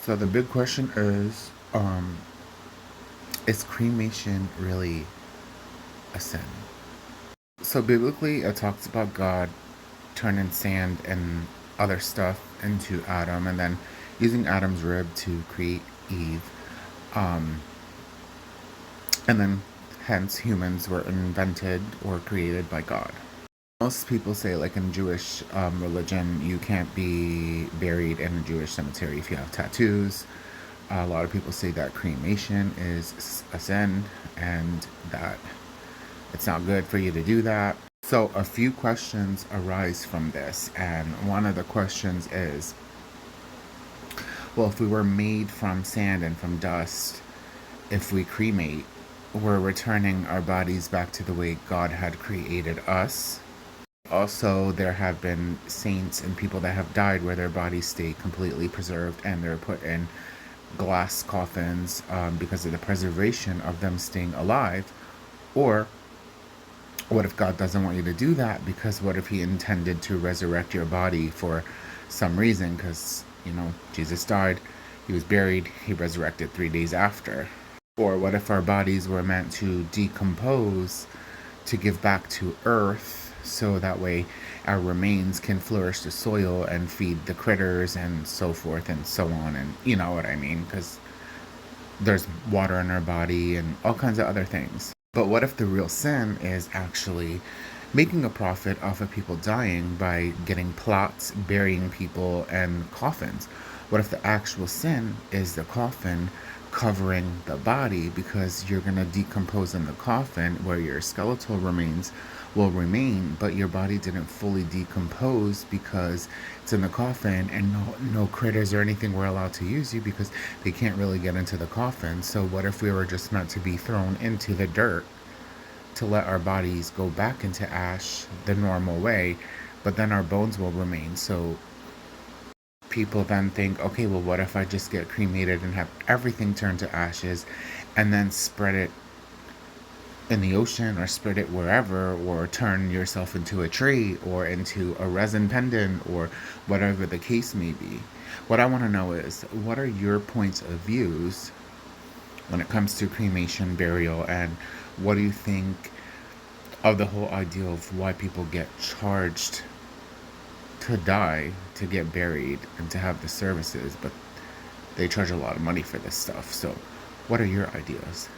So the big question is cremation really a sin? So biblically, it talks about God turning sand and other stuff into Adam, and then using Adam's rib to create Eve, um, and then hence humans were invented or created by God. Most people say, like in Jewish religion, you can't be buried in a Jewish cemetery if you have tattoos. A lot of people say that cremation is a sin and that it's not good for you to do that. So, a few questions arise from this, and one of the questions is, well, if we were made from sand and from dust, if we cremate, we're returning our bodies back to the way God had created us. Also, there have been saints and people that have died where their bodies stay completely preserved and they're put in glass coffins because of the preservation of them staying alive. Or what if God doesn't want you to do that? Because what if He intended to resurrect your body for some reason? Because, Jesus died, He was buried, He resurrected 3 days after. Or what if our bodies were meant to decompose to give back to earth so that way our remains can flourish the soil and feed the critters and so forth and so on, and you know what I mean, because there's water in our body and all kinds of other things. But what if the real sin is actually making a profit off of people dying by getting plots, burying people, and coffins? What if the actual sin is the coffin covering the body because you're going to decompose in the coffin where your skeletal remains will remain, but your body didn't fully decompose because it's in the coffin, and no critters or anything were allowed to use you because they can't really get into the coffin. So what if we were just meant to be thrown into the dirt to let our bodies go back into ash the normal way, but then our bones will remain? So people then think, okay, well, what if I just get cremated and have everything turned to ashes and then spread it in the ocean or spread it wherever, or turn yourself into a tree or into a resin pendant or whatever the case may be? What I want to know is, what are your points of views when it comes to cremation, burial, and what do you think of the whole idea of why people get charged to die, to get buried, and to have the services, but they charge a lot of money for this stuff? So, what are your ideas?